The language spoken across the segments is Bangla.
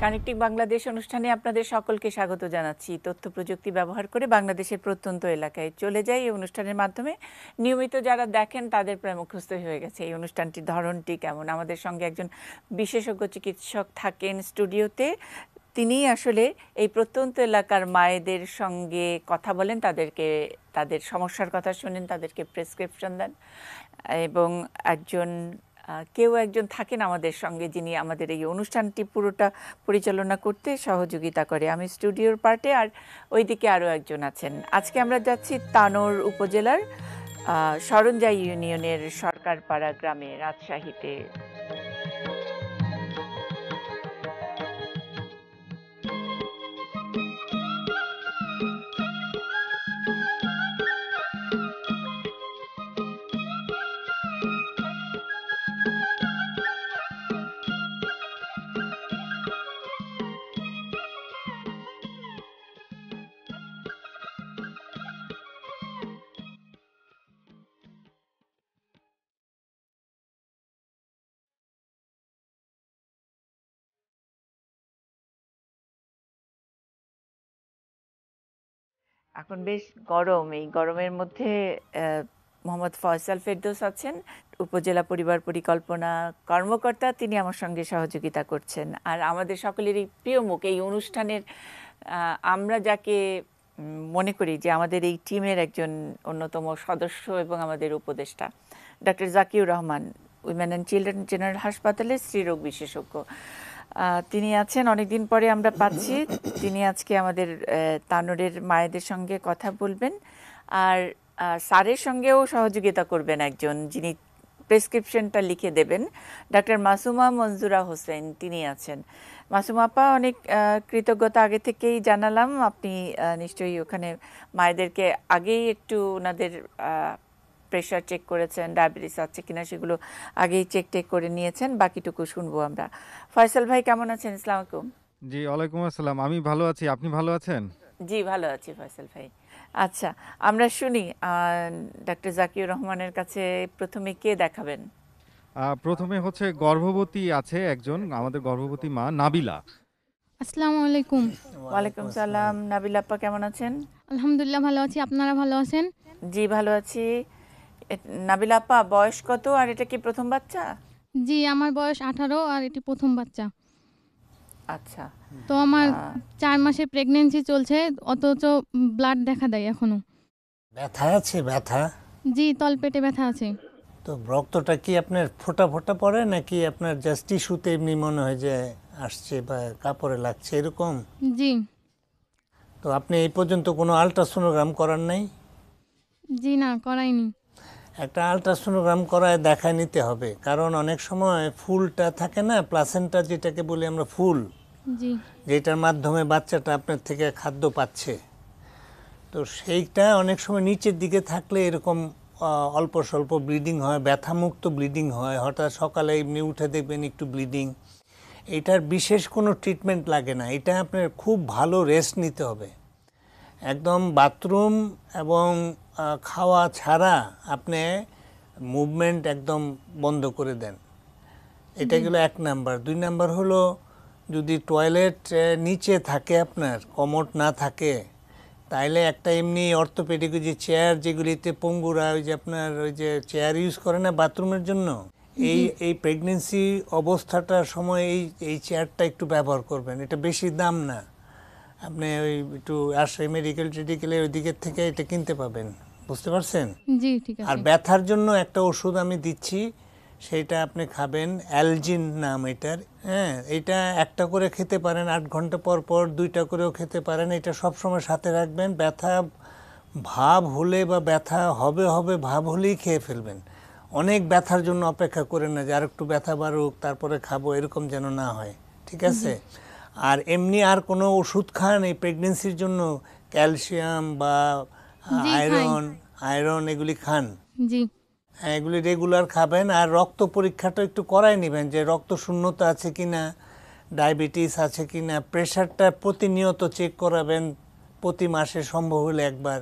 কানেক্টিং বাংলাদেশ অনুষ্ঠানে আপনাদের সকলকে স্বাগত জানাচ্ছি। তথ্য প্রযুক্তি ব্যবহার করে বাংলাদেশের প্রত্যন্ত এলাকায় চলে যাই এই অনুষ্ঠানের মাধ্যমে। নিয়মিত যারা দেখেন তাদের প্রায় মুখস্থ হয়ে গেছে এই অনুষ্ঠানটির ধরনটি কেমন। আমাদের সঙ্গে একজন বিশেষজ্ঞ চিকিৎসক থাকেন স্টুডিওতে। তিনি আসলে এই প্রত্যন্ত এলাকার মায়েদের সঙ্গে কথা বলেন, তাদের সমস্যার কথা শুনেন, তাদেরকে প্রেসক্রিপশন দেন এবং কেউ একজন থাকেন আমাদের সঙ্গে যিনি আমাদের এই অনুষ্ঠানটি পুরোটা পরিচালনা করতে সহযোগিতা করে। আমি স্টুডিওর পার্টে, আর ওইদিকে আরও একজন আছেন। আজকে আমরা যাচ্ছি তানোর উপজেলার সরঞ্জাই ইউনিয়নের সরকারপাড়া গ্রামে, রাজশাহীতে। এখন বেশ গরম, এই গরমের মধ্যে মোহাম্মদ ফয়সাল ফেরদৌস আছেন, উপজেলা পরিবার পরিকল্পনা কর্মকর্তা। তিনি আমার সঙ্গে সহযোগিতা করছেন। আর আমাদের সকলেরই প্রিয় মুখ এই অনুষ্ঠানের, আমরা যাকে মনে করি যে আমাদের এই টিমের একজন অন্যতম সদস্য এবং আমাদের উপদেষ্টা, doctor Zakiur Rahman, women and children general হাসপাতালের স্ত্রীরোগ বিশেষজ্ঞ। তিনি আছেন, অনেকদিন পরে আমরা পাচ্ছি। তিনি আজকে আমাদের তানোরের মায়েদের সঙ্গে কথা বলবেন, আর স্যারের সঙ্গেও সহযোগিতা করবেন একজন, যিনি প্রেসক্রিপশনটা লিখে দেবেন, ডক্টর মাসুমা মঞ্জুরা হোসেন। তিনি আছেন। মাসুমা আপা, অনেক কৃতজ্ঞতা আগে থেকেই জানালাম। আপনি নিশ্চয়ই ওখানে মায়েদেরকে আগেই একটু ওনাদের প্রেশার চেক করেছেন, ডায়াবেটিস আছে কিনা সেগুলো আগেই চেক করে নিয়েছেন। বাকিটুকু শুনবো আমরা। ফয়সাল ভাই কেমন আছেন? আসসালামু আলাইকুম। জি, ওয়ালাইকুম আসসালাম। আমি ভালো আছি, আপনি ভালো আছেন? জি, ভালো আছি ফয়সাল ভাই। আচ্ছা, আমরা শুনি ডক্টর জাকিউর রহমানের কাছে প্রথমে কে দেখাবেন? প্রথমে হচ্ছে গর্ভবতী আছে একজন, আমাদের গর্ভবতী মা নাবিলা। আসসালামু আলাইকুম। ওয়ালাইকুম সালাম। নাবিলা আপা কেমন আছেন? আলহামদুলিল্লাহ ভালো আছি, আপনারা ভালো আছেন? জি, ভালো আছি। নাবিলা আপা, বয়স কত আর এটা কি প্রথম বাচ্চা? জি, আমার বয়স 18 আর এটি প্রথম বাচ্চা। আচ্ছা, তো আমার 4 মাসের প্রেগন্যান্সি চলছে, অথচ ব্লাড দেখা দেয় এখনো। ব্যথা আছে? ব্যথা? জি, তলপেটে ব্যথা আছে। তো রক্তটা কি আপনার ফোঁটা ফোঁটা পড়ে নাকি আপনার জাস্ট টিস্যুতে এমনি মনে হয় যে আসছে বা কাপড়ে লাগছে এরকম? জি। তো আপনি এই পর্যন্ত কোনো আলট্রাসোনোগ্রাম করার নাই? জি না, করাইনি। একটা আলট্রাসোনোগ্রাম করায় দেখায় নিতে হবে, কারণ অনেক সময় ফুলটা থাকে না, প্লাসেন্টা যেটাকে বলি আমরা ফুল, জি, যেটার মাধ্যমে বাচ্চাটা আপনার থেকে খাদ্য পাচ্ছে, তো সেইটা অনেক সময় নিচের দিকে থাকলে এরকম অল্প স্বল্প ব্লিডিং হয়, ব্যথামুক্ত ব্লিডিং হয়। হঠাৎ সকালে এমনি উঠে দেখবেন একটু ব্লিডিং। এটার বিশেষ কোনো ট্রিটমেন্ট লাগে না, এটা আপনার খুব ভালো রেস্ট নিতে হবে। একদম বাথরুম এবং খাওয়া ছাড়া আপনি মুভমেন্ট একদম বন্ধ করে দেন। এটা গেলো 1 নাম্বার। 2 নাম্বার হলো, যদি টয়লেট নিচে থাকে, আপনার কমোড না থাকে, তাইলে একটা এমনি অর্থোপেডিক যে চেয়ার যেগুলিতে পঙ্গুরা ওই যে আপনার ওই যে চেয়ার ইউজ করে না বাথরুমের জন্য, এই প্রেগনেন্সি অবস্থাটার সময় এই চেয়ারটা একটু ব্যবহার করবেন। এটা বেশি দাম না, আপনি ওই একটু রাজশাহী মেডিকেল টেডিকেলের ওই দিকের থেকে এটা কিনতে পাবেন, বুঝতে পারছেন? জি, ঠিক আছে। আর ব্যথার জন্য একটা ওষুধ আমি দিচ্ছি, সেটা আপনি খাবেন, অ্যালজিন নাম এটার। হ্যাঁ, এটা একটা করে খেতে পারেন, 8 ঘন্টা পর পর 2টা করেও খেতে পারেন। এটা সবসময় সাথে রাখবেন। ব্যথা ভাব হলে বা ব্যথা হবে ভাব হলেই খেয়ে ফেলবেন। অনেক ব্যথার জন্য অপেক্ষা করেন না যে আর একটু ব্যথা বাড়ুক তারপরে খাবো, এরকম যেন না হয়, ঠিক আছে? আর এমনি আর কোনো ওষুধ খান এই প্রেগনেন্সির জন্য? ক্যালসিয়াম বা আয়রন এগুলি খান? জি। হ্যাঁ, এগুলি রেগুলার খাবেন। আর রক্ত পরীক্ষাটা একটু করাই নেবেন যে রক্ত শূন্যতা আছে কিনা, ডায়াবেটিস আছে কিনা। প্রেশারটা প্রতিনিয়ত চেক করাবেন, প্রতি মাসে সম্ভব হলে একবার।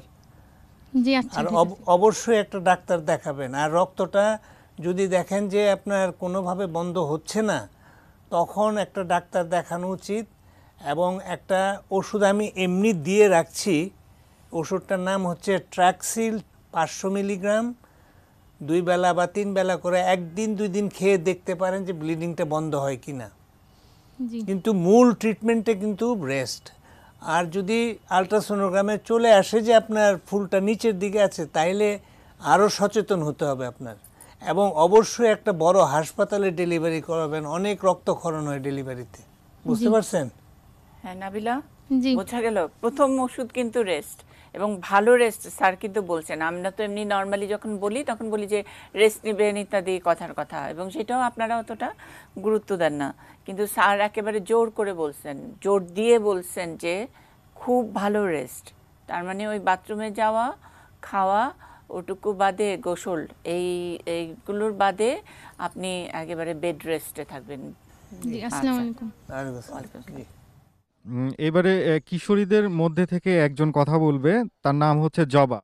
জি, আচ্ছা। আর অবশ্যই একটা ডাক্তার দেখাবেন। আর রক্তটা যদি দেখেন যে আপনার কোনোভাবে বন্ধ হচ্ছে না, তখন একটা ডাক্তার দেখানো উচিত। এবং একটা ওষুধ আমি এমনি দিয়ে রাখছি, ওষুধটার নাম হচ্ছে ট্র্যাক্সিল 500 মিলিগ্রাম, 2 বেলা বা 3 বেলা করে 1 দিন 2 দিন খেয়ে দেখতে পারেন যে ব্লিডিংটা বন্ধ হয় কিনা। জি কিন্তু মূল ট্রিটমেন্টে কিন্তু রেস্ট। আর যদি আলট্রাসোনোগ্রামে চলে আসে যে আপনার ফুলটা নিচের দিকে আছে, তাইলে আরও সচেতন হতে হবে আপনার, এবং অবশ্যই একটা বড় হাসপাতালে ডেলিভারি করাবেন। অনেক রক্তক্ষরণ হয় ডেলিভারিতে, বুঝতে পারছেন? হ্যাঁ নাবিলা, জি বোঝা গেল প্রথম ওষুধ কিন্তু রেস্ট, এবং ভালো রেস্ট স্যার কিন্তু বলছেন। আমরা তো এমনি নর্মালি যখন বলি তখন বলি যে রেস্ট নেবেন ইত্যাদি কথার কথা, এবং সেটাও আপনারা অতটা গুরুত্ব দেন না, কিন্তু স্যার একেবারে জোর করে বলছেন, জোর দিয়ে বলছেন যে খুব ভালো রেস্ট। তার মানে ওই বাথরুমে যাওয়া, খাওয়া, ওটুকু বাদে গোসল, এইগুলোর বাদে আপনি একেবারে বেড রেস্টে থাকবেন। জি আসসালামু আলাইকুম। ওয়ালাইকুম আসসালাম। জি। এবারে কিশোরীদের মধ্যে থেকে একজন কথা বলবে, তার নাম হচ্ছে জবা।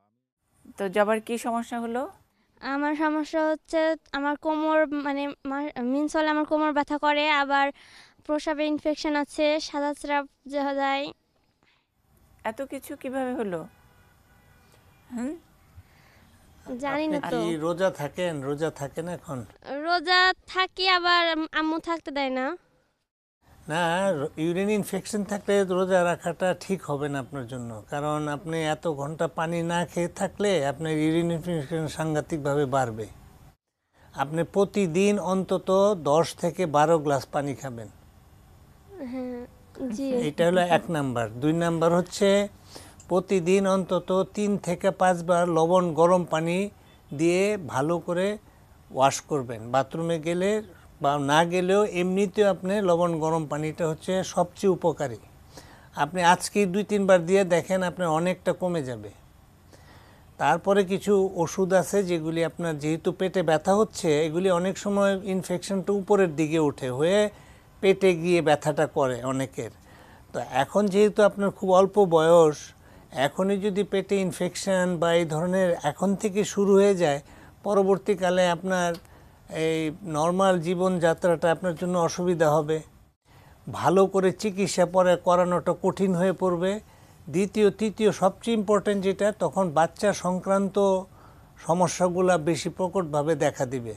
তো যাবার কি সমস্যা হলো? আমার সমস্যা হচ্ছে আমার কোমর মানে মিন্স হলে আমার কোমর ব্যথা করে, আবার প্রস্রাবে ইনফেকশন আছে, সাদা স্রাব যায়। এত কিছু কিভাবে হলো? হুম, জানি আপনি না তো। কি রোজা থাকেন? রোজা থাকেন এখন? রোজা থাকি, আবার আম্মু থাকতে দেয় না। না, ইউরিন ইনফেকশন থাকলে রোজা রাখাটা ঠিক হবে না আপনার জন্য, কারণ আপনি এত ঘন্টা পানি না খেয়ে থাকলে আপনার ইউরিন ইনফেকশন সাংঘাতিকভাবে বাড়বে। আপনি প্রতিদিন অন্তত 10 থেকে 12 গ্লাস পানি খাবেন। হ্যাঁ জি এটা হলো 1 নাম্বার। 2 নাম্বার হচ্ছে প্রতিদিন অন্তত 3 থেকে 5 বার লবণ গরম পানি দিয়ে ভালো করে ওয়াশ করবেন। বাথরুমে গেলে বা না গেলেও এমনিতেও আপনি লবণ গরম পানিটা হচ্ছে সবচেয়ে উপকারী। আপনি আজকে 2-3 বার দিয়ে দেখেন আপনার অনেকটা কমে যাবে। তারপরে কিছু ওষুধ আছে যেগুলি আপনার, যেহেতু পেটে ব্যথা হচ্ছে, এগুলি অনেক সময় ইনফেকশনটা উপরের দিকে উঠে হয়ে পেটে গিয়ে ব্যথাটা করে অনেকের। তো এখন যেহেতু আপনার খুব অল্প বয়স, এখনই যদি পেটে ইনফেকশন বা এই ধরনের এখন থেকে শুরু হয়ে যায়, পরবর্তীকালে আপনার এই নর্মাল জীবনযাত্রাটা আপনার জন্য অসুবিধা হবে। ভালো করে চিকিৎসা পরে করানোটা কঠিন হয়ে পড়বে। দ্বিতীয়, তৃতীয়, সবচেয়ে ইম্পর্টেন্ট যেটা, তখন বাচ্চা সংক্রান্ত সমস্যাগুলো বেশি প্রকটভাবে দেখা দিবে।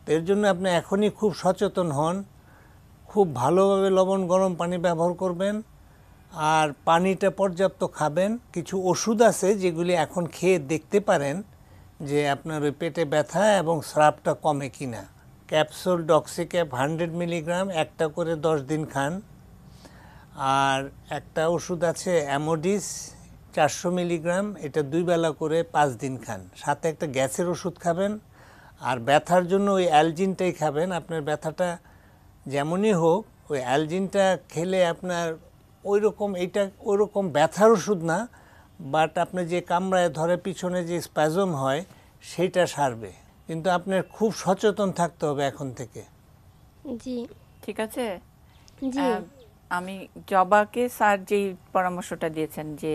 তো এর জন্য আপনি এখনই খুব সচেতন হন, খুব ভালোভাবে লবণ গরম পানি ব্যবহার করবেন, আর পানিটা পর্যাপ্ত খাবেন। কিছু ওষুধ আছে যেগুলি এখন খেয়ে দেখতে পারেন যে আপনার ওই পেটে ব্যথা এবং স্রাবটা কমে কিনা। ক্যাপসুল ডক্সিক্যাপ 100 মিলিগ্রাম, একটা করে 10 দিন খান। আর একটা ওষুধ আছে অ্যামোডিস 400 মিলিগ্রাম, এটা 2 বেলা করে 5 দিন খান। সাথে একটা গ্যাসের ওষুধ খাবেন, আর ব্যথার জন্য ওই অ্যালজিনটাই খাবেন। আপনার ব্যথাটা যেমনই হোক, ওই অ্যালজিনটা খেলে আপনার ওই রকম ব্যথার ওষুধ না, বাট আপনি যে কামড়ায় ধরে পিছনে যে স্প্যাজম হয় সেইটা সারবে। কিন্তু আপনার খুব সচেতন থাকতে হবে এখন থেকে। জি ঠিক আছে। জি আমি জবাকে স্যার যেই পরামর্শটা দিয়েছেন যে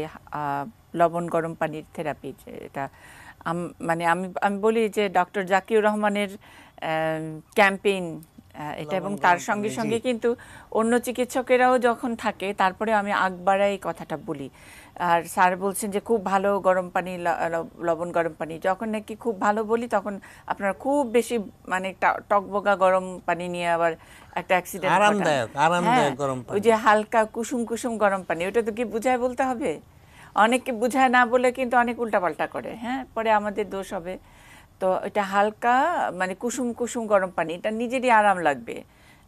লবণ গরম পানির থেরাপি, যে এটা মানে আমি আমি বলি যে ডক্টর জাকিউর রহমানের ক্যাম্পেইন এটা, এবং তার সঙ্গে সঙ্গে কিন্তু অন্য চিকিৎসকেরাও যখন থাকে তারপরে আমি আগ বাড়াই কথাটা বলি। আর স্যার বলছেন যে খুব ভালো গরম পানি, লবণ গরম পানি, যখন নাকি খুব ভালো বলি তখন আপনারা খুব বেশি মানে টকবগা গরম পানি নিয়ে আবার একটা অ্যাক্সিডেন্ট, আরামদায়ক গরম পানি। ওই যে হালকা কুসুম কুসুম গরম পানি, ওটা তো কি বুঝায় বলতে হবে? অনেকে বুঝায় না বলে কিন্তু অনেক উল্টাপাল্টা করে, হ্যাঁ, পরে আমাদের দোষ হবে। তো এটা হালকা মানে কুসুম কুসুম গরম পানি, এটা নিজেরই আরাম লাগবে।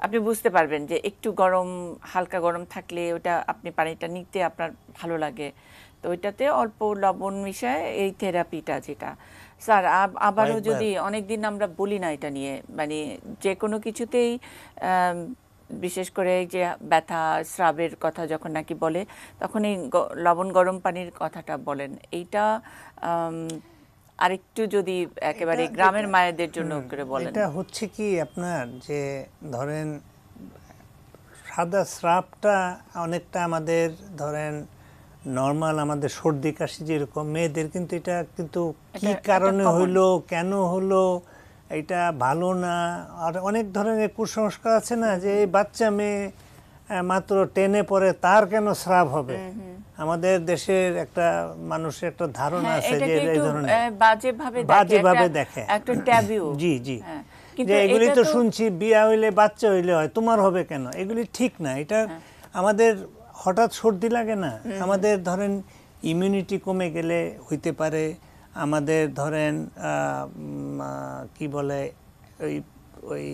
আপনি বুঝতে পারবেন যে একটু গরম, হালকা গরম থাকলে ওটা আপনি পানিটা নিতে আপনার ভালো লাগে। তো ওইটাতে অল্প লবণ মিশায় এই থেরাপিটা, যেটা স্যার আবারও যদি অনেকদিন আমরা বলি না এটা নিয়ে, মানে যে কোনো কিছুতেই বিশেষ করে যে ব্যথা স্রাবের কথা যখন নাকি বলে তখন এই লবণ গরম পানির কথাটা বলেন। এইটা আরেকটু যদি একেবারে গ্রামের মায়েদের জন্য করে বলেন। এটা হচ্ছে কি আপনার, যে ধরেন সাদা স্রাবটা অনেকটা আমাদের ধরেন নর্মাল আমাদের সর্দি কাশি যেরকম মেয়েদের, কিন্তু এটা কিন্তু কি কারণে হলো, কেন হলো, এটা ভালো না। আর অনেক ধরনের কুসংস্কার আছে না, যে এই বাচ্চা মেয়ে মাত্র 10-এ পড়ে তার কেন স্রাব হবে? আমাদের দেশের একটা মানুষের একটা ধারণা হ্যাঁ, আছে যে এটাকে এই একটু ধরনের বাজেভাবে দেখে। একটা ট্যাবু। জি জি, কিন্তু যে এগুলি এটা তো শুনছি বিয়া হইলে বাচ্চা হইলে হয়, তোমার হবে কেন? এগুলি ঠিক না। এটা আমাদের হঠাৎ সর্দি লাগে না, আমাদের ধরেন ইমিউনিটি কমে গেলে হইতে পারে, আমাদের ধরেন কি বলে ওই ওই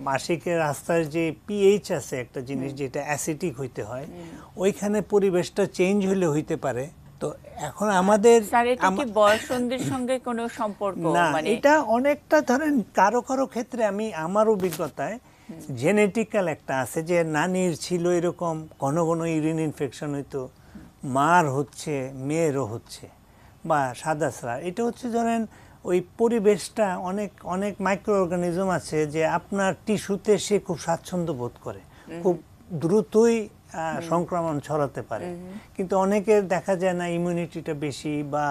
মাসিকের রাস্তার যে পিএইচ আছে একটা জিনিস যেটা অ্যাসিডিক হইতে হয়, ওইখানে পরিবেশটা চেঞ্জ হলে হইতে পারে। তো এখন আমাদের স্যার এটা কি বয়ঃসন্ধির সঙ্গে কোনো সম্পর্ক? না, মানে এটা অনেকটা ধরেন কারো কারো ক্ষেত্রে আমি আমার অভিজ্ঞতায় জেনেটিক্যাল একটা আছে, যে নানির ছিল এরকম ঘন ঘন ইউরিন ইনফেকশন হইতো, মার হচ্ছে, মেয়েরও হচ্ছে, বা সাদা স্রাব। এটা হচ্ছে ধরেন ওই পরিবেশটা, অনেক অনেক মাইক্রো অর্গানিজম আছে যে আপনার টিস্যুতে সে খুব স্বাচ্ছন্দ্য বোধ করে, খুব দ্রুতই সংক্রমণ ছড়াতে পারে। কিন্তু অনেকের দেখা যায় না, ইমিউনিটিটা বেশি বা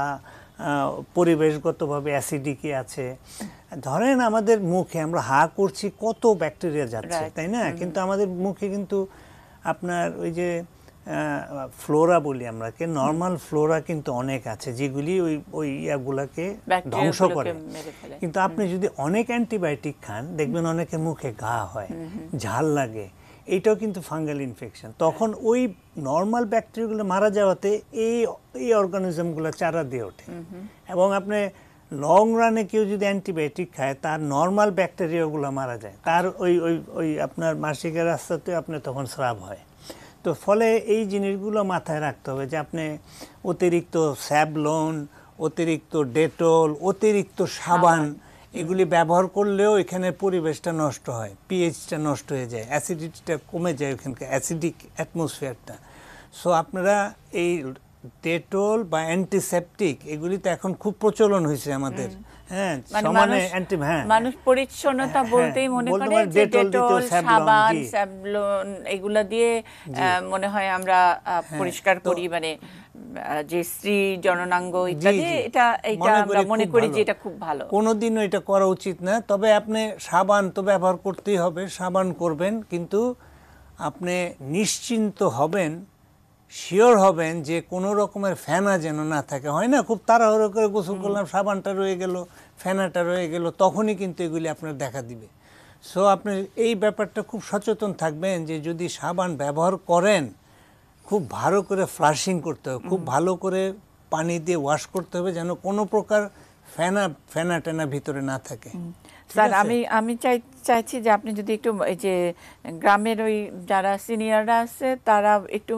পরিবেশগতভাবে অ্যাসিডিটি আছে। ধরেন আমাদের মুখে আমরা হা করছি, কত ব্যাকটেরিয়া যাচ্ছে, তাই না? কিন্তু আমাদের মুখে কিন্তু আপনার ওই যে ফ্লোরা বলি আমরা, নর্মাল ফ্লোরা কিন্তু অনেক আছে যেগুলি ওই ওই ইয়াগুলাকে ধ্বংস করে। কিন্তু আপনি যদি অনেক অ্যান্টিবায়োটিক খান, দেখবেন অনেকের মুখে ঘা হয়, ঝাল লাগে, এইটাও কিন্তু ফাঙ্গাল ইনফেকশন। তখন ওই নর্মাল ব্যাকটেরিয়াগুলো মারা যাওয়াতে এই অর্গানিজমগুলো চারা দিয়ে ওঠে। এবং আপনি লং রানে কেউ যদি অ্যান্টিবায়োটিক খায়, তার নর্মাল ব্যাকটেরিয়াগুলো মারা যায়, তার ওই ওই ওই আপনার মাসিকের রাস্তাতে আপনার তখন স্রাব হয়। তো ফলে এই জিনিসগুলো মাথায় রাখতে হবে যে আপনি অতিরিক্ত স্যাভলন, অতিরিক্ত ডেটল, অতিরিক্ত সাবান এগুলি ব্যবহার করলেও এখানে পরিবেশটা নষ্ট হয়, পিএইচটা নষ্ট হয়ে যায়, অ্যাসিডিটিটা কমে যায়, ওখানকার অ্যাসিডিক অ্যাটমসফিয়ারটা। সো আপনারা এই ডেটল বা অ্যান্টিসেপটিক এগুলি তো এখন খুব প্রচলন হয়েছে আমাদের। হ্যাঁ, সমানে মানুষ পরিচ্ছন্নতা বলতেই মনে করে যে ডেটল, সাবান, স্যাভলন এগুলা দিয়ে মনে হয় আমরা পরিষ্কার করি, মানে যে স্ত্রী জননাঙ্গ ইত্যাদি, এটা আমরা মনে করি যে এটা খুব ভালো। কোনোদিনও এটা করা উচিত না। তবে আপনি সাবান তো ব্যবহার করতেই হবে, সাবান করবেন, কিন্তু আপনি নিশ্চিন্ত হবেন, শিওর হবেন যে কোনো রকমের ফেনা যেন না থাকে। হয় না, খুব তাড়াহুড়ো করে গোসল করলাম, সাবানটা রয়ে গেল, ফেনাটা রয়ে গেল, তখনই কিন্তু এগুলি আপনার দেখা দিবে। সো আপনি এই ব্যাপারটা খুব সচেতন থাকবেন যে যদি সাবান ব্যবহার করেন, খুব ভালো করে ফ্লাশিং করতে হবে, খুব ভালো করে পানি দিয়ে ওয়াশ করতে হবে, যেন কোনো প্রকার ফেনা টেনা ভিতরে না থাকে। স্যার আমি চাইছি যে আপনি যদি একটু এই যে গ্রামের ওই যারা সিনিয়ররা আছে তারা একটু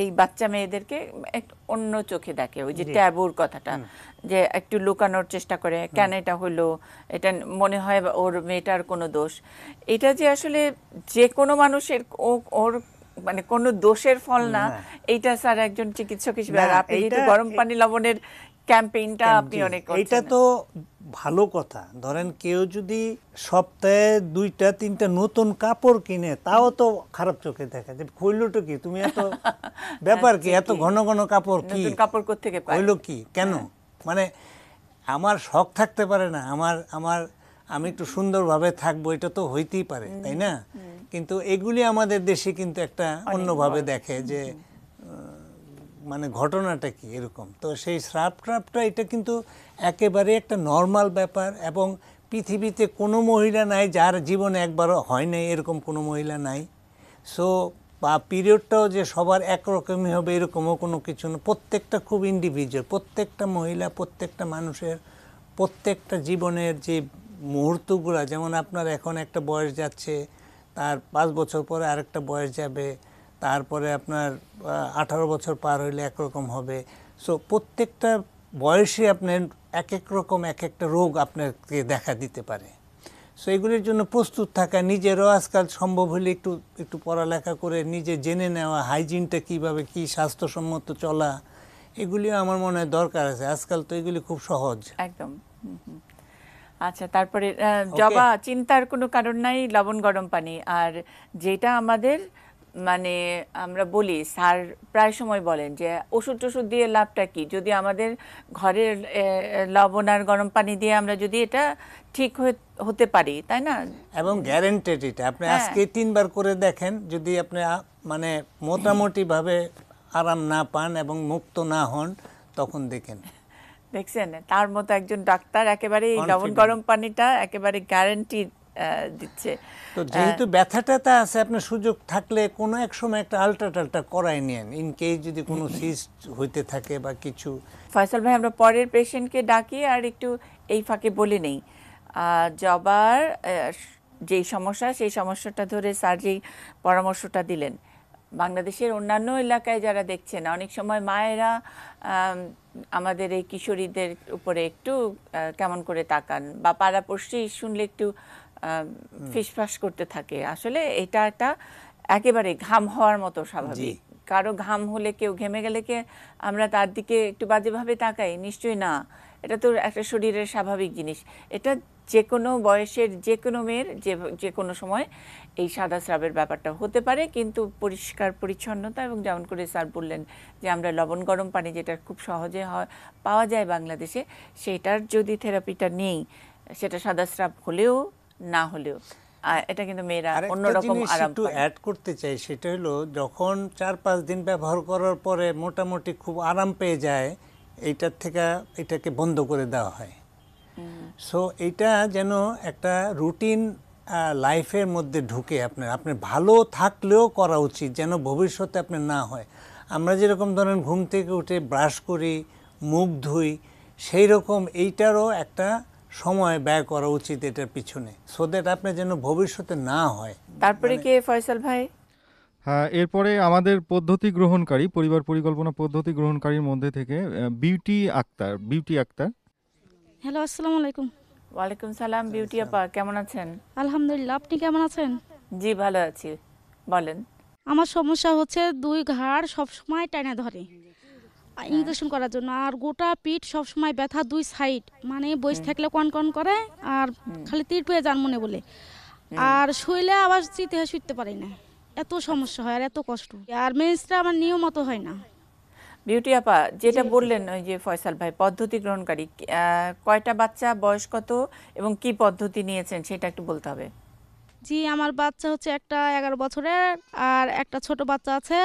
এই বাচ্চা মেয়েদেরকে একটু অন্য চোখে দেখে, ওই যে ট্যাবুর কথাটা, যে একটু লুকানোর চেষ্টা করে, কেন এটা হলো, এটা মনে হয় ওর মেয়েটার কোনো দোষ। এটা যে আসলে যে কোনো মানুষের ওর মানে কোনো দোষের ফল না, এইটা স্যার একজন চিকিৎসক হিসেবে, আর আপনি যেহেতু গরম পানি লবণের ক্যাম্পেইনটা আপনি অনেক করছেন, এটা তো ভালো কথা। ধরেন কেউ যদি সপ্তাহে 2-3টা নতুন কাপড় কিনে, তাও তো খারাপ চোখে দেখা, যে হইলোটা কি, তুমি এত ব্যাপার কি, এত ঘন ঘন কাপড় কি, নতুন কাপড় কোত্থেকে পায়, হইলো কি, কেন? মানে আমার শখ থাকতে পারে না, আমি একটু সুন্দরভাবে থাকবো, এটা তো হইতেই পারে, তাই না? কিন্তু এগুলি আমাদের দেশে কিন্তু একটা অন্যভাবে দেখে যে মানে ঘটনাটা কি এরকম। তো সেই স্রাব ট্রাবটা এটা কিন্তু একেবারে একটা নর্মাল ব্যাপার, এবং পৃথিবীতে কোনো মহিলা নাই যার জীবনে একবারও হয় নাই, এরকম কোনো মহিলা নাই। সো বা পিরিয়ডটাও যে সবার একরকমই হবে এরকমও কোনো কিছু না, প্রত্যেকটা খুব ইন্ডিভিজুয়াল, প্রত্যেকটা মহিলা, প্রত্যেকটা মানুষের প্রত্যেকটা জীবনের যে মুহূর্তগুলো, যেমন আপনার এখন একটা বয়স যাচ্ছে, তার 5 বছর পরে আরেকটা বয়স যাবে, তারপরে আপনার 18 বছর পার হইলে একরকম হবে। সো প্রত্যেকটা বয়সে আপনার এক এক রকম এক একটা রোগ আপনাকে দেখা দিতে পারে। সো এগুলির জন্য প্রস্তুত থাকা, নিজেরও আজকাল সম্ভব হলে একটু পড়ালেখা করে নিজে জেনে নেওয়া, হাইজিনটা কীভাবে, কী স্বাস্থ্যসম্মত চলা, এগুলিও আমার মনে হয় দরকার আছে। আজকাল তো এগুলি খুব সহজ একদম। আচ্ছা, তারপরে জবা, চিন্তার কোনো কারণ নাই, লবণ গরম পানি। আর যেটা আমাদের মানে আমরা বলি, স্যার প্রায় সময় বলেন যে ওষুধ টষুধ দিয়ে লাভটা কি, যদি আমাদের ঘরের লবণ আর গরম পানি দিয়ে আমরা যদি এটা ঠিক হতে পারি, তাই না? এবং গ্যারেন্টেড এটা আপনি হ্যাঁ। আজকে 3বার করে দেখেন, যদি আপনি মানে মোটামুটিভাবে আরাম না পান এবং মুক্ত না হন, তখন দেখেন। দেখছেন, তার মতো একজন ডাক্তার একেবারে এই লবণ Confident. গরম পানিটা একেবারে গ্যারান্টি দিচ্ছে। তো যেহেতু ব্যথাটা আছে, আপনার সুযোগ থাকলে কোনো এক সময় একটা আলট্রা করাই নেন, ইন কেস যদি কোনো সিস্ট হইতে থাকে বা কিছু। ফয়সাল ভাই, আমরা পরের পেশেন্টকে ডাকি আর একটু এই ফাঁকে বলে নেই, জবার যেই সমস্যা, সেই সমস্যাটা ধরে স্যার যেই পরামর্শটা দিলেন, বাংলাদেশের অন্যান্য এলাকায় যারা দেখছেন, অনেক সময় মায়েরা আমাদের এই কিশোরীদের উপরে একটু কেমন করে তাকান, বা পাড়াপড়শি শুনলে একটু ফিসফাস করতে থাকে। আসলে এটা একটা একেবারে ঘাম হওয়ার মতো স্বাভাবিক। কারো ঘাম হলে, কেউ ঘেমে গেলে কি আমরা তার দিকে একটু বাজেভাবে তাকাই? নিশ্চয়ই না। এটা তো একটা শরীরের স্বাভাবিক জিনিস। এটা যে কোনো বয়সের যে কোনো মেয়ের যে কোনো সময় এই সাদা স্রাবের ব্যাপারটা হতে পারে, কিন্তু পরিষ্কার পরিচ্ছন্নতা এবং যেমন করে স্যার বললেন যে আমরা লবণ গরম পানি যেটা খুব সহজে পাওয়া যায় বাংলাদেশে, সেটার যদি থেরাপিটা নেই, সেটা সাদা স্রাব হলেও না হলেও এটা কিন্তু মেয়েরা অন্যরকম আরাম একটু পায়। অ্যাড করতে চাই, সেটা হলো যখন 4-5 দিন ব্যবহার করার পরে মোটামুটি খুব আরাম পেয়ে যায়, এইটার থেকে এটাকে বন্ধ করে দেওয়া হয়। সো এটা যেন একটা রুটিন লাইফের মধ্যে ঢুকে আপনার ভালো থাকলেও করা উচিত, যেন ভবিষ্যতে আপনার না হয়। আমরা যেরকম ধরেন ঘুম থেকে উঠে ব্রাশ করি, মুখ ধুই, সেই রকম এইটারও একটা সময় ব্যয় করা উচিত এটার পিছনে, সো দ্যাট আপনার যেন ভবিষ্যতে না হয়। তারপরে কে ফয়সাল ভাই? হ্যাঁ, এরপরে আমাদের পদ্ধতি গ্রহণকারী, পরিবার পরিকল্পনা পদ্ধতি গ্রহণকারীর মধ্যে থেকে বিউটি আক্তার। হ্যালো, আসসালামু আলাইকুম। ওয়ালাইকুম সালাম। বিউটি আপা, কেমন আছেন? আলহামদুলিল্লাহ, আপনি কেমন আছেন? জি, ভালো আছি। বলেন। আমার সমস্যা হচ্ছে 2 ঘাড় সবসময় টানা ধরে ইনজেকশন করার জন্য, আর গোটা পিঠ সবসময় ব্যথা 2 সাইড, মানে বসে থাকলে কন করে আর খালি তীর পেয়ে যান মনে বলে, আর শুইলে আবার শুইতে পারি না, এত সমস্যা হয় আর এত কষ্ট, আর মেন্সটা আমার নিয়ম মতো হয় না। বিউটি আপা, যেটা বললেন ওই যে ফয়সাল ভাই পদ্ধতি গ্রহণকারী, কয়টা বাচ্চা, বয়স কত এবং কি পদ্ধতি নিয়েছেন সেটা একটু বলতে হবে। জি, আমার বাচ্চা হচ্ছে একটা 11 বছরের, আর একটা ছোট বাচ্চা আছে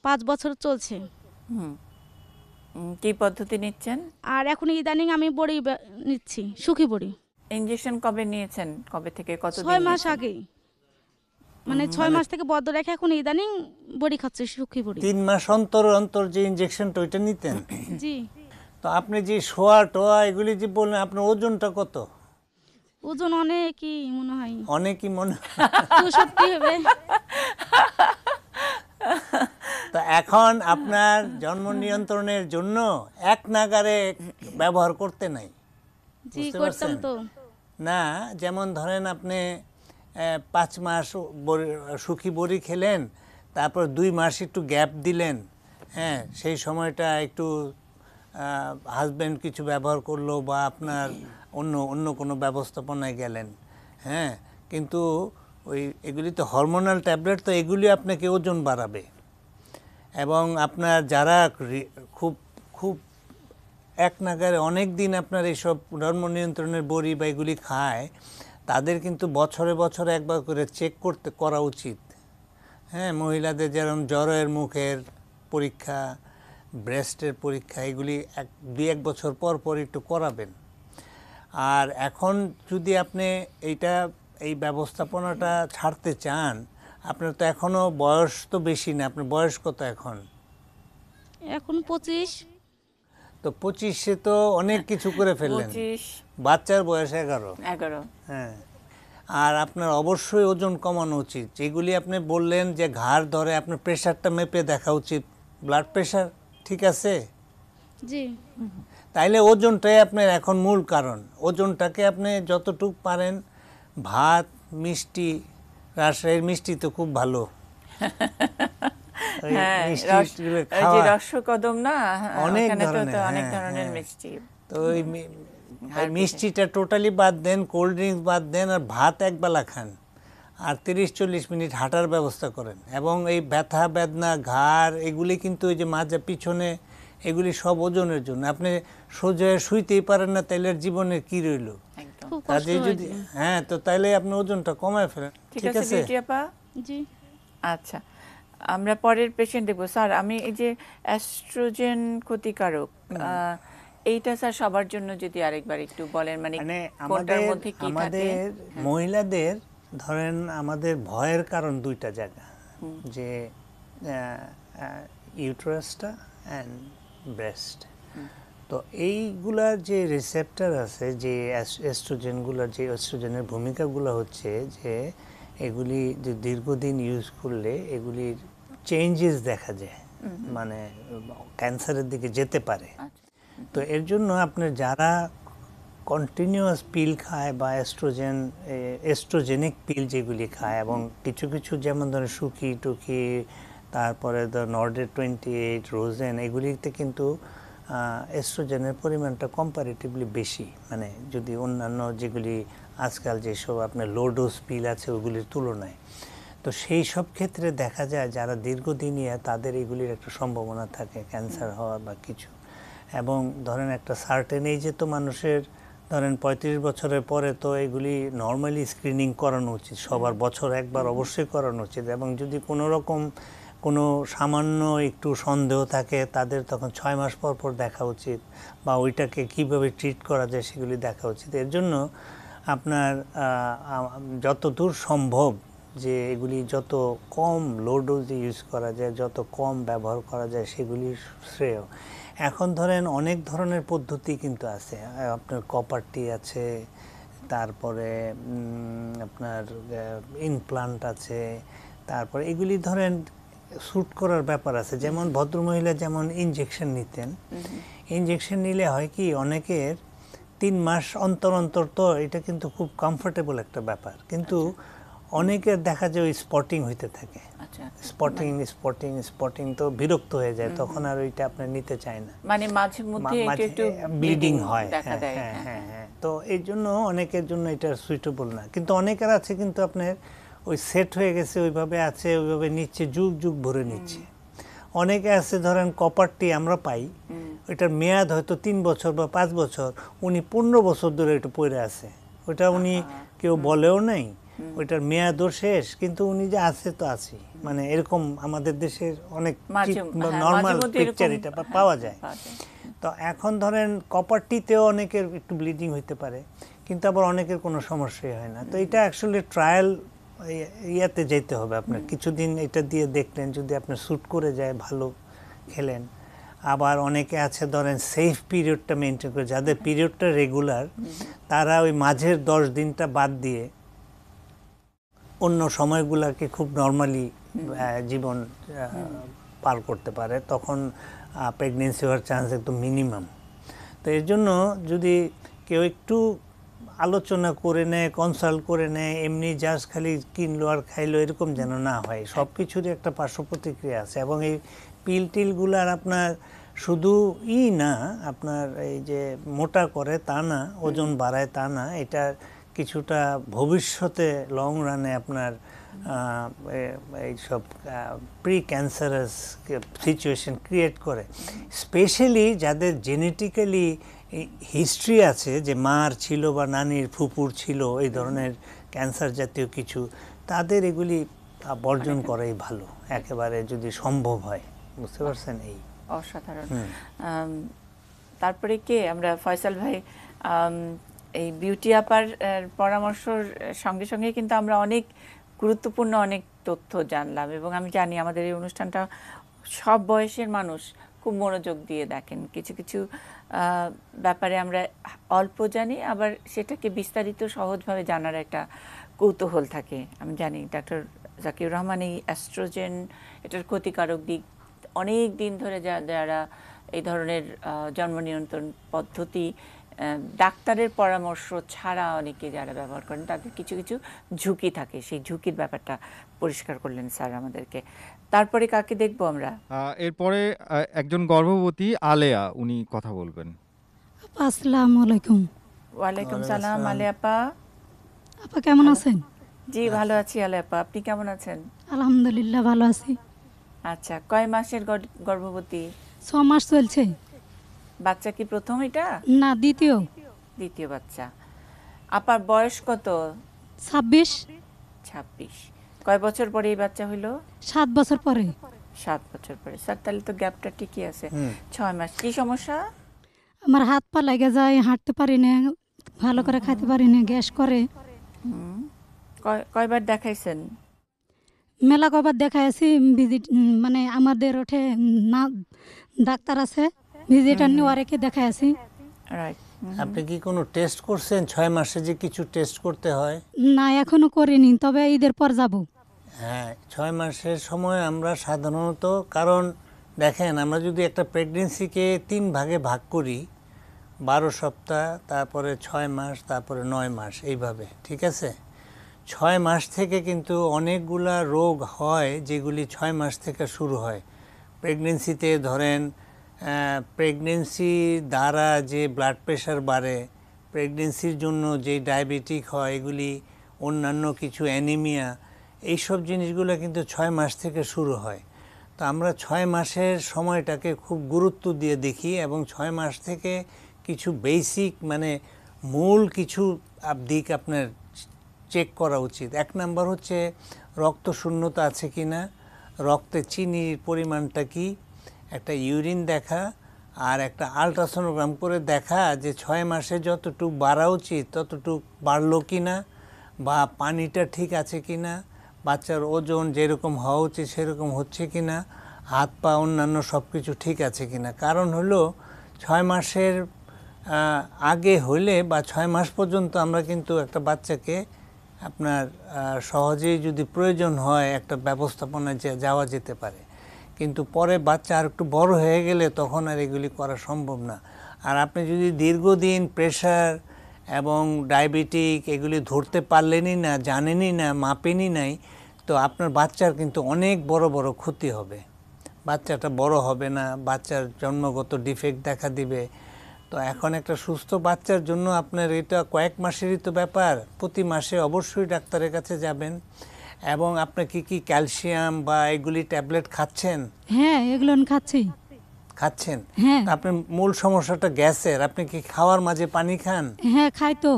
5 বছর চলছে। কি পদ্ধতি নিচ্ছেন? আর এখন ইদানিং আমি বড়ি নিচ্ছি, সুখী বড়ি। ইনজেকশন কবে নিয়েছেন? কবে থেকে কত 6 মাস আগেই, মানে 6 মাস থেকে বদ্ধ রেখে এখন ইদানিং বড়ি খাচ্ছে, সুখী বড়ি। 3 মাস অন্তর অন্তর যে ইনজেকশনটা ওইটা নিতেন? জি। তো আপনি যে শোয়া টোয়া এগুলি যে বললেন, আপনার ওজনটা কত? ওজন অনেকই মনে হয়, অনেকই মনে 64 হবে। তো এখন আপনার জন্ম নিয়ন্ত্রণের জন্য এক নাগারে ব্যবহার করতে নাই, জি, বুঝতে করতাম পারছেন? তো। না, যেমন ধরেন আপনি 5 মাস সুখী বড়ি খেলেন, তারপর 2 মাস একটু গ্যাপ দিলেন, হ্যাঁ, সেই সময়টা একটু হাজব্যান্ড কিছু ব্যবহার করলো বা আপনার অন্য কোনো ব্যবস্থাপনায় গেলেন, হ্যাঁ, কিন্তু এগুলি তো হরমোনাল ট্যাবলেট, তো এগুলি আপনাকে ওজন বাড়াবে। এবং আপনার যারা খুব এক নাগারে অনেক দিন আপনার এইসব ধর্ম নিয়ন্ত্রণের বড়ি বা এগুলি খায়, তাদের কিন্তু বছরে বছরে একবার করে চেক করা উচিত। হ্যাঁ, মহিলাদের যেরকম জ্বরের মুখের পরীক্ষা, ব্রেস্টের পরীক্ষা, এগুলি 2-1 বছর পর পর একটু করাবেন। আর এখন যদি আপনি এই ব্যবস্থাপনাটা ছাড়তে চান, আপনার তো এখনও বয়স তো বেশি না, আপনার বয়স কত এখন? এখন 25। তো 25-এ তো অনেক কিছু করে ফেললেন। 25, বাচ্চার বয়স 11। হ্যাঁ, আর আপনার অবশ্যই ওজন কমানো উচিত। যেগুলি আপনি বললেন যে ঘাড় ধরে, আপনার প্রেশারটা মেপে দেখা উচিত, ব্লাড প্রেশার ঠিক আছে? জি। তাইলে ওজনটাই আপনার এখন মূল কারণ। ওজনটাকে আপনি যতটুকু পারেন, ভাত, মিষ্টি, রাজশাহীর মিষ্টি তো খুব ভালো, রসকদম না, অনেক ধরনের মিষ্টি। তো ওই মিষ্টিটা টোটালি বাদ দেন, কোল্ড ড্রিঙ্কস বাদ দেন, আর ভাত একবেলা খান। আর 30-40 মিনিট হাঁটার ব্যবস্থা করেন। এবং এই ব্যথা বেদনা ঘাড় এগুলি কিন্তু ওই যে মাজা পিছনে এগুলি সব ওজনের জন্য। আপনি সোজা শুইতেই পারেন না, তাইলে আর জীবনের কি রইল? একদম খুব কষ্ট কাজে হয় যদি যে। হ্যাঁ, তো তাইলে আপনি ওজনটা কমায় ফেলেন। ঠিক ঠিক আছে আছে? বিউটি আপা। জি। আচ্ছা, আমরা পরের পেশেন্ট দেখবো। স্যার, আমি এই যে অ্যাস্ট্রোজেন ক্ষতিকারক, এইটা স্যার সবার জন্য যদি আরেকবার একটু বলেন, মানে মানে কোনটার মধ্যে কি থাকে? আমাদের মহিলাদের ধরেন আমাদের ভয়ের কারণ দুইটা জায়গা, যে ইউটেরাসটা অ্যান্ড ব্রেস্ট। তো এইগুলার যে রিসেপ্টর আছে, যে এস্ট্রোজেনগুলোর যে এস্ট্রোজেনের ভূমিকাগুলো হচ্ছে যে এগুলি যে দীর্ঘদিন ইউজ করলে এগুলির চেঞ্জেস দেখা যায়, মানে ক্যান্সারের দিকে যেতে পারে। আচ্ছা। তো এর জন্য আপনার যারা কন্টিনিউয়াস পিল খায় বা এস্ট্রোজেনিক পিল যেগুলি খায়, এবং কিছু কিছু যেমন ধরেন সুকি টুকি, তারপরে নর্ডে 28, রোজেন, এগুলিতে কিন্তু এস্ট্রোজেনের পরিমাণটা কম্পারেটিভলি বেশি, মানে যদি অন্যান্য যেগুলি আজকাল যেসব আপনার লো ডোজ পিল আছে ওগুলির তুলনায়। তো সেই সব ক্ষেত্রে দেখা যায় যারা দীর্ঘদিনীয় তাদের এগুলির একটা সম্ভাবনা থাকে ক্যান্সার হওয়ার বা কিছু। এবং ধরেন একটা সার্টেন এজে তো মানুষের ধরেন 35 বছরের পরে তো এগুলি নর্মালি স্ক্রিনিং করানো উচিত, সবার বছর একবার অবশ্যই করানো উচিত। এবং যদি কোনো রকম কোনো সামান্য একটু সন্দেহ থাকে তাদের তখন 6 মাস পর পর দেখা উচিত, বা ওইটাকে কিভাবে ট্রিট করা যায় সেগুলি দেখা উচিত। এর জন্য আপনার যতদূর সম্ভব যে এগুলি যত কম লো ডোজে ইউজ করা যায়, যত কম ব্যবহার করা যায় সেগুলি শ্রেয়। এখন ধরেন অনেক ধরনের পদ্ধতি কিন্তু আছে, আপনার কপার টি আছে, তারপরে আপনার ইমপ্লান্ট আছে, তারপরে এগুলি ধরেন শ্যুট করার ব্যাপার আছে। যেমন ভদ্রমহিলা যেমন ইনজেকশন নিতেন, ইনজেকশন নিলে হয় কি অনেকের 3 মাস অন্তর অন্তর, তো এটা কিন্তু খুব কমফোর্টেবল একটা ব্যাপার, কিন্তু অনেকের দেখা যায় ওই স্পটিং হইতে থাকে। আচ্ছা, স্পটিং তো বিরক্ত হয়ে যায়, তখন আর ওইটা আপনি নিতে চায় না, মানে মাঝে মধ্যে একটু একটু ব্লিডিং হয়। দেখা দেয়। হ্যাঁ, তো এই জন্য অনেকের জন্য এটা সুইটেবল না। কিন্তু অনেকের আছে কিন্তু আপনার ওই সেট হয়ে গেছে, ওইভাবে আছে, ওইভাবে নিচ্ছে, যুগ যুগ ভরে নিচ্ছে। অনেকে আছে ধরেন কপারটি আমরা পাই, ওইটার মেয়াদ হয়তো 3 বছর বা 5 বছর, উনি 15 বছর ধরে এটা পড়ে আছে, ওইটা উনি কেউ বলেও নাই, ওইটার মেয়াদও শেষ, কিন্তু উনি যে আছে তো আছে। মানে এরকম আমাদের দেশের অনেক নর্মাল পিকচার এটা পাওয়া যায়। তো এখন ধরেন কপারটিতেও অনেকের একটু ব্লিডিং হইতে পারে, কিন্তু আবার অনেকের কোনো সমস্যাই হয় না। তো এটা অ্যাকচুয়ালি ট্রায়াল ইয়াতে যেতে হবে আপনার, কিছুদিন এটা দিয়ে দেখলেন, যদি আপনার শ্যুট করে যায় ভালো খেলেন। আবার অনেকে আছে ধরেন সেফ পিরিয়ডটা মেনটেন করে, যাদের পিরিয়ডটা রেগুলার, তারা ওই মাঝের 10 দিনটা বাদ দিয়ে অন্য সময়গুলোকে খুব নর্মালি জীবন পার করতে পারে, তখন প্রেগনেন্সি হওয়ার চান্স একদম মিনিমাম। তো এর জন্য যদি কেউ একটু আলোচনা করে নেয়, কনসাল্ট করে নেয়, এমনি জাস্ট খালি কিনলো আর খাইলো এরকম যেন না হয়। সব কিছুরই একটা পার্শ্ব প্রতিক্রিয়া আছে, এবং এই পিল টিলগুলার আপনার শুধু না আপনার এই যে মোটা করে তা না, ওজন বাড়ায় তা না, এটা কিছুটা ভবিষ্যতে লং রানে আপনার এইসব প্রি ক্যান্সারাস সিচুয়েশন ক্রিয়েট করে। স্পেশালি যাদের জেনেটিক্যালি হিস্ট্রি আছে, যে মার ছিল বা নানির ফুপুর ছিল এই ধরনের ক্যান্সার জাতীয় কিছু, তাদের এগুলি বর্জন করাই ভালো একেবারে যদি সম্ভব হয়। বুঝতে পারছেন? এই অসাধারণ। তারপরে কে আমরা ফয়সাল ভাই, এই বিউটি আপার পরামর্শর সঙ্গে সঙ্গে কিন্তু আমরা অনেক গুরুত্বপূর্ণ অনেক তথ্য জানলাম, এবং আমি জানি আমাদের এই অনুষ্ঠানটা সব বয়সের মানুষ খুব মনোযোগ দিয়ে দেখেন। কিছু কিছু ব্যাপারে আমরা অল্প জানি, আবার সেটাকে বিস্তারিত সহজভাবে জানার একটা কৌতূহল থাকে। আমি জানি ডক্টর জাকিউর রহমান এই অ্যাস্ট্রোজেন এটার ক্ষতিকারক দিক অনেক দিন ধরে যারা এই ধরনের জন্ম নিয়ন্ত্রণ পদ্ধতি ডাক্তারের পরামর্শ ছাড়া অনেকে যারা ব্যবহার করেন, তাদের কিছু কিছু ঝুঁকি থাকে, সেই ঝুঁকির ব্যাপারটা পরিষ্কার করলেন স্যার আমাদেরকে। তারপরে কাকে দেখবো আমরা? এরপরে একজন গর্ভবতী আলেয়া, উনি কথা বলবেন। আসসালামু আলাইকুম। ওয়ালাইকুম সালাম। আলে আপা, আপা কেমন আছেন? জি ভালো আছি আলেপা, আপনি কেমন আছেন? আলহামদুলিল্লাহ ভালো আছি। আচ্ছা, কয় মাসের গর্ভবতী? 6 মাস চলছে। বাচ্চা কি প্রথম এটা? না, দ্বিতীয়। দ্বিতীয় বাচ্চা। আপার বয়স কত? 26। 26। কয় বছর পরে এই বাচ্চা হইলো? 7 বছর পরে। 7 বছর পরে। স্যার তাহলে তো গ্যাপটা ঠিকই আছে। 6 মাস। কি সমস্যা? আমার হাত পা লেগে যায়, হাঁটতে পারি না, ভালো করে খাইতে পারি না, গ্যাস করে। কয়বার দেখাইছেন? মেলা কবার দেখাইছি, ভিজিট মানে আমাদের ওঠে না ডাক্তার আছে, ভিজিটার নেওয়া রেখে দেখাইছি। রাইট। আপনি কি কোনো টেস্ট করছেন? 6 মাসে যে কিছু টেস্ট করতে হয়? না, এখনো করিনি, তবে ঈদের পর যাব। হ্যাঁ, 6 মাসের সময় আমরা সাধারণত, কারণ দেখেন আমরা যদি একটা প্রেগনেন্সিকে 3 ভাগে ভাগ করি, 12 সপ্তাহ, তারপরে 6 মাস, তারপরে 9 মাস, এইভাবে, ঠিক আছে? 6 মাস থেকে কিন্তু অনেকগুলা রোগ হয় যেগুলি 6 মাস থেকে শুরু হয়। প্রেগনেন্সিতে ধরেন প্রেগনেন্সি দ্বারা যে ব্লাড প্রেশার বাড়ে, প্রেগনেন্সির জন্য যে ডায়াবেটিক হয়, এগুলি অন্যান্য কিছু অ্যানিমিয়া, এইসব জিনিসগুলো কিন্তু 6 মাস থেকে শুরু হয়। তো আমরা 6 মাসের সময়টাকে খুব গুরুত্ব দিয়ে দেখি এবং 6 মাস থেকে কিছু বেসিক মানে মূল কিছু দিক আপনার চেক করা উচিত। 1 নাম্বার হচ্ছে রক্ত শূন্যতা আছে কি না, রক্তে চিনির পরিমাণটা কি, একটা ইউরিন দেখা, আর একটা আলট্রাসোনোগ্রাম করে দেখা যে 6 মাসে যতটুকু বাড়া উচিত ততটুকু বাড়লো কি না, বা পানিটা ঠিক আছে কি না, বাচ্চার ওজন যেরকম হওয়া উচিত সেরকম হচ্ছে কি না, হাত পা অন্যান্য সব কিছু ঠিক আছে কি না। কারণ হলো 6 মাসের আগে হলে বা 6 মাস পর্যন্ত আমরা কিন্তু একটা বাচ্চাকে আপনার সহজেই যদি প্রয়োজন হয় একটা ব্যবস্থাপনায় যাওয়া যেতে পারে, কিন্তু পরে বাচ্চা আর একটু বড় হয়ে গেলে তখন আর এগুলি করা সম্ভব না। আর আপনি যদি দীর্ঘদিন প্রেশার এবং ডায়াবেটিক এগুলি ধরতে পারলেনই না, জানেনই না, মাপেনই নাই, তো আপনার বাচ্চার কিন্তু অনেক বড় বড় ক্ষতি হবে। বাচ্চাটা বড় হবে না, বাচ্চার জন্মগত ডিফেক্ট দেখা দিবে। তো এখন একটা সুস্থ বাচ্চার জন্য আপনার এটা কয়েক মাসেরই তো ব্যাপার, প্রতি মাসে অবশ্যই ডাক্তারের কাছে যাবেন। এবং আপনি কি ক্যালসিয়াম বা এগুলি ট্যাবলেট খাচ্ছেন? হ্যাঁ, এগুলো খাচ্ছি। খাচ্ছেন? হ্যাঁ। আপনার মূল সমস্যাটা গ্যাসের, আপনি কি খাওয়ার মাঝে পানি খান? হ্যাঁ, খাই তো।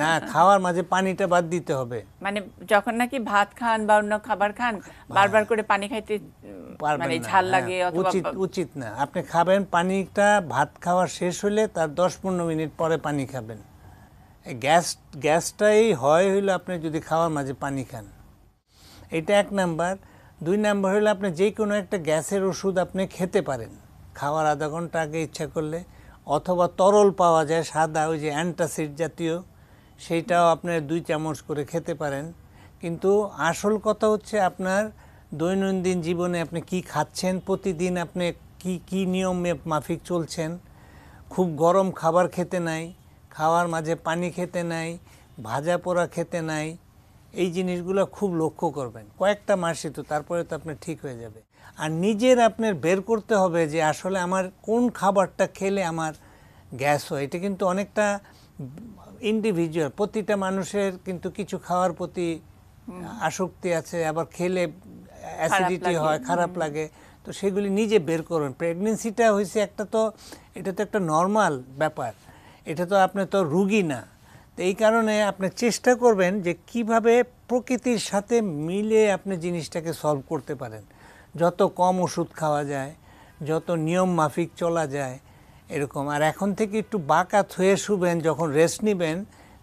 না, খাওয়ার মাঝে পানিটা বাদ দিতে হবে। মানে যখন নাকি ভাত খান বা অন্য খাবার খান, বারবার করে পানি খাইতে মানে ঝাল লাগে অথবা উচিত না। আপনি খাবেন পানিটা, ভাত খাওয়া শেষ হলে তার 10-15 মিনিট পরে পানি খাবেন। গ্যাসটাই হইলো আপনি যদি খাওয়ার মাঝে পানি খান। এটা 1 নাম্বার। 2 নাম্বার হলো আপনি যে কোনো একটা গ্যাসের ওষুধ আপনি খেতে পারেন খাওয়ার আধা ঘন্টা আগে ইচ্ছা করলে, অথবা তরল পাওয়া যায় সাদা, ওই যে অ্যান্টাসিড জাতীয়, সেইটাও আপনি 2 চামচ করে খেতে পারেন। কিন্তু আসল কথা হচ্ছে আপনার দৈনন্দিন জীবনে আপনি কি খাচ্ছেন, প্রতিদিন আপনি কি নিয়ম মাফিক চলছেন। খুব গরম খাবার খেতে নাই, খাওয়ার মাঝে পানি খেতে নাই, ভাজা পোড়া খেতে নাই, এই জিনিসগুলো খুব লক্ষ্য করবেন কয়েকটা মাসই, তো তারপরে তো আপনার ঠিক হয়ে যাবে। আর নিজের আপনার বের করতে হবে যে আসলে আমার কোন খাবারটা খেলে আমার গ্যাস হয়। এটা কিন্তু অনেকটা ইন্ডিভিজুয়াল, প্রতিটা মানুষের কিন্তু কিছু খাওয়ার প্রতি আসক্তি আছে, আবার খেলে অ্যাসিডিটি হয়, খারাপ লাগে, তো সেগুলি নিজে বের করবেন। প্রেগনেন্সিটা হয়েছে একটা, তো এটা তো একটা নর্মাল ব্যাপার, এটা তো আপনি তো রুগী না। তো এই কারণে আপনি চেষ্টা করবেন যে কিভাবে প্রকৃতির সাথে মিলে আপনি জিনিসটাকে সলভ করতে পারেন। যত কম ওষুধ খাওয়া যায়, যত নিয়ম মাফিক চলা যায় এরকম। আর এখন থেকে একটু বাঁকা থুয়ে শুবেন, যখন রেস্ট নেবেন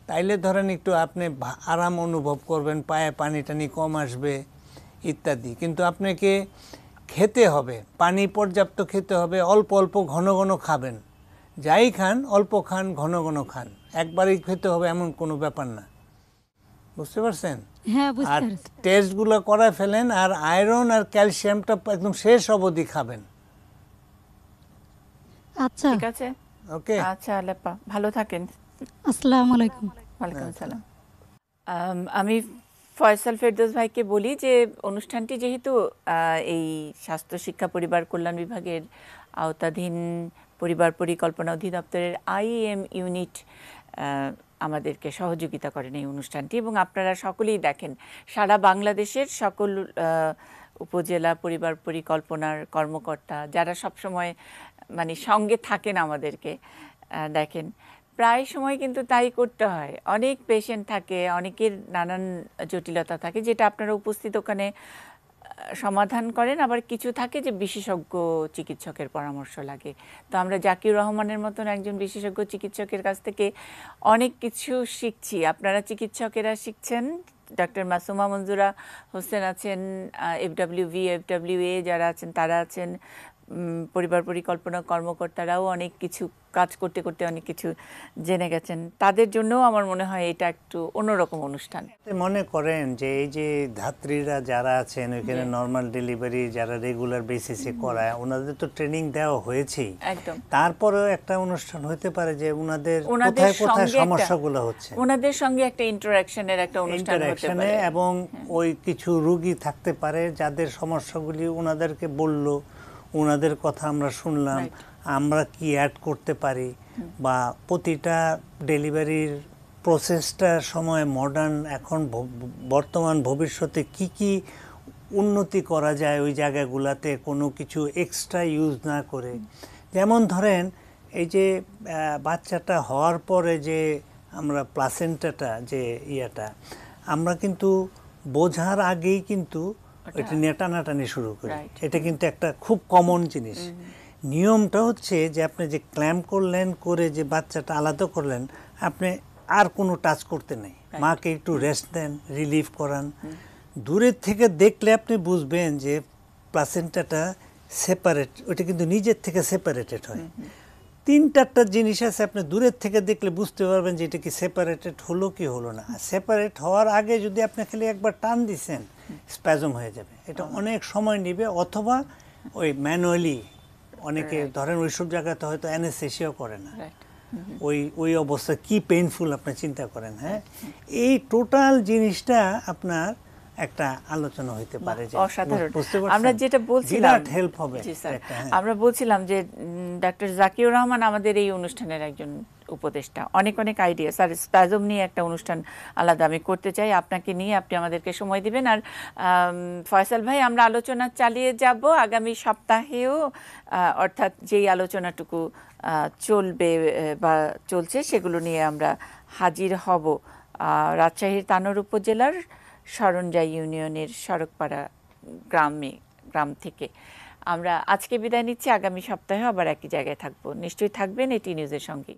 তাইলে ধরেন একটু আপনি আরাম অনুভব করবেন, পায়ে পানি টানি কম আসবে ইত্যাদি। কিন্তু আপনাকে খেতে হবে, পানি পর্যাপ্ত খেতে হবে, অল্প অল্প ঘন ঘন খাবেন, যাই খান অল্প খান, ঘন ঘন খান, একবারই খেতে হবে এমন কোনো ব্যাপার না। বুঝতে পারছেন? হ্যাঁ, বুঝতে আর পারছি। টেস্টগুলো করে ফেলেন, আর আয়রন আর ক্যালসিয়ামটা একদম শেষ অবধি খাবেন। আচ্ছা, ঠিক আছে। ওকে, আচ্ছা আলেপা, ভালো থাকেন। আসসালামু আলাইকুম। ওয়ালাইকুম আসসালাম। আমি ফয়সাল ফেরদৌস ভাইকে বলি যে অনুষ্ঠানটি যেহেতু এই স্বাস্থ্য শিক্ষা পরিবার কল্যাণ বিভাগের আওতাধীন পরিবার পরিকল্পনা অধিদপ্তরের IEM ইউনিট আমাদেরকে সহযোগিতা করেন এই অনুষ্ঠানটি, এবং আপনারা সকলেই দেখেন সারা বাংলাদেশের সকল উপজেলা পরিবার পরিকল্পনার কর্মকর্তা যারা সবসময় মানে সঙ্গে থাকেন আমাদেরকে, দেখেন প্রায় সময় কিন্তু তাই করতে হয়। অনেক পেশেন্ট থাকে, অনেকের নানান জটিলতা থাকে যেটা আপনারা উপস্থিত ওখানে সমাধান করেন, আবার কিছু থাকে যে বিশেষজ্ঞ চিকিৎসকের পরামর্শ লাগে। তো আমরা জাকিউর রহমানের মতন একজন বিশেষজ্ঞ চিকিৎসকের কাছ থেকে অনেক কিছু শিখছি, আপনারা চিকিৎসকেরা শিখছেন, ডক্টর মাসুমা মঞ্জুরা হোসেন আছেন, FWV FWA যারা আছেন তারা আছেন, পরিবার পরিকল্পনা কর্মকর্তারাও অনেক কিছু কাজ করতে করতে অনেক কিছু জেনে গেছেন। তাদের জন্যও আমার মনে হয় এটা একটু অন্যরকম অনুষ্ঠান। মনে করেন যে এই যে ধাত্রীরা যারা আছেন ওইখানে নর্মাল ডেলিভারি যারা রেগুলার বেসিসে করায়, ওনাদের তো ট্রেনিং দেওয়া হয়েছেই, একদম। তারপরেও একটা অনুষ্ঠান হতে পারে যে ওনাদের কোথায় কোথায় সমস্যাগুলো হচ্ছে, ওনাদের সঙ্গে একটা ইন্টারঅ্যাকশনের একটা অনুষ্ঠান হতে পারে, এবং ওই কিছু রোগী থাকতে পারে যাদের সমস্যাগুলি ওনাদেরকে বলল, ওনাদের কথা আমরা শুনলাম, আমরা কি অ্যাড করতে পারি, বা প্রতিটা ডেলিভারির প্রসেসটার সময় মডার্ন এখন বর্তমান ভবিষ্যতে কি কি উন্নতি করা যায় ওই জায়গাগুলোতে কোনো কিছু এক্সট্রা ইউজ না করে। যেমন ধরেন এই যে বাচ্চাটা হওয়ার পরে যে আমরা প্লাসেন্টাটা যে ইয়েটা আমরা কিন্তু বোঝার আগেই কিন্তু এটা নিয়ে টানাটানি শুরু করি, এটা কিন্তু একটা খুব কমন জিনিস। নিয়মটা হচ্ছে যে আপনি যে ক্ল্যাম্প করলেন, করে যে বাচ্চাটা আলাদা করলেন, আপনি আর কোনো টাচ করতে নেই, মাকে একটু রেস্ট দেন, রিলিফ করান। দূরের থেকে দেখলে আপনি বুঝবেন যে প্লাসেন্টাটা সেপারেট, ওইটা কিন্তু নিজের থেকে সেপারেটেড হয়। 3-4টা জিনিস আছে আপনি দূরের থেকে দেখলে বুঝতে পারবেন যে এটা কি সেপারেটেড হলো কি হলো না। সেপারেট হওয়ার আগে যদি আপনি খালি একবার টান দিচ্ছেন স্প্যাজম হয়ে যাবে, এটা অনেক সময় নেবে, অথবা ওই ম্যানুয়ালি অনেকে ধরেন ওইসব জায়গাতে হয়তো অ্যানেস্থেসিয়াও করে না, ওই অবস্থা কি পেইনফুল আপনি চিন্তা করেন। হ্যাঁ, এই টোটাল জিনিসটা আপনার একটা আলোচনা হইতে পারে যে অসাধারণ। আমরা যেটা বলছিলাম হেল্প হবে, আমরা বলছিলাম যে ডক্টর জাকিউর রহমান আমাদের এই অনুষ্ঠানের একজন উপদেষ্টা, অনেক অনেক আইডিয়া। স্যার স্প্যাজম নিয়ে একটা অনুষ্ঠান আলাদা আমি করতে চাই, আপনাকে নিয়ে আপনি আমাদেরকে সময় দিবেন। আর ফয়সাল ভাই, আমরা আলোচনা চালিয়ে যাব আগামী সপ্তাহেও, অর্থাৎ যেই আলোচনাটুকু চলবে বা চলছে সেগুলো নিয়ে আমরা হাজির হব। রাজশাহীর তানোর উপজেলার শরণজা ইউনিয়নের সড়কপাড়া গ্রাম থেকে আমরা আজকে বিদায় নিচ্ছি। আগামী সপ্তাহে আবার একই জায়গায় থাকবো, নিশ্চয়ই থাকবেন এটি নিউজের সঙ্গে।